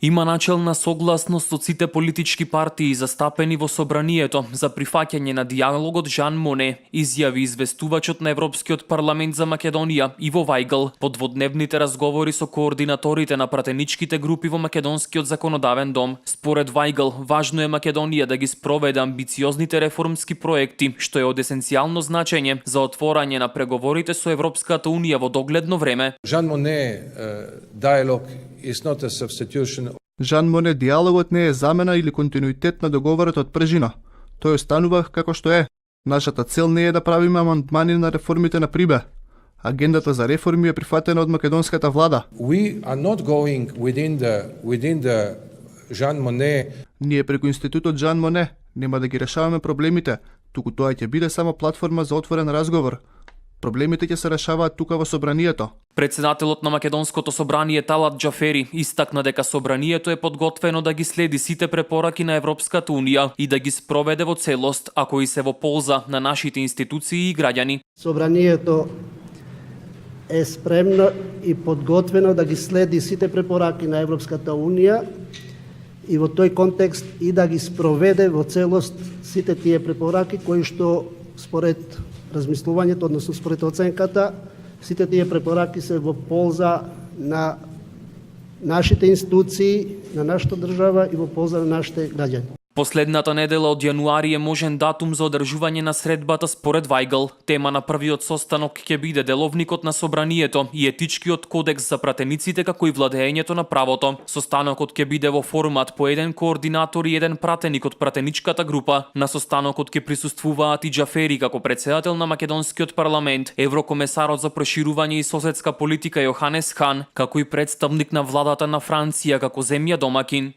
Има начелна согласност од сите политички партии застапени во собранието за прифаќање на диалогот Жан Моне, изјави известувачот на Европскиот парламент за Македонија Иво Вајгл по дводневните разговори со координаторите на пратеничките групи во македонскиот законодавен дом. Според Вајгл, важно е Македонија да ги спроведе амбициозните реформски проекти, што е од есенцијално значење за отворање на преговорите со Европската унија во догледно време. Жан Моне dialogue is not a substitution. Жан Моне диалогот не е замена или континуитет на договорот од прежина. Тој останува како што е. Нашата цел не е да правиме амандмани на реформите на Прибе. Агендата за реформи е прифатена од македонската влада. We are not going within the Jean Monnet. Ние преку институтот Жан Моне нема да ги решаваме проблемите, туку тоа ќе биде само платформа за отворен разговор. Проблемите ќе се решаваат тука во собранието. Председателот на Македонското собрание Талат Џафери истакна дека собранието е подготвено да ги следи сите препораки на Европската унија и да ги спроведе во целост, ако и се во полза на нашите институции и граѓани. Собранието е спремно и подготвено да ги следи сите препораки на Европската унија и во тој контекст и да ги спроведе во целост сите тие препораки кои што според размислувањето, односно според оценката, сите тие препораки се во полза на нашите институции, на нашата држава и во полза на нашите граѓани. Последната недела од јануари е можен датум за одржување на средбата според Вајгл. Тема на првиот состанок ќе биде деловникот на собранието и етичкиот кодекс за пратениците како и владеењето на правото. Состанокот ќе биде во формат по еден координатор и еден пратеник од пратеничката група. На состанокот ќе присуствуваат и Џафери како председател на македонскиот парламент, еврокомесарот за проширување и соседска политика Јоханес Хан, како и представник на владата на Франција како земја домакин.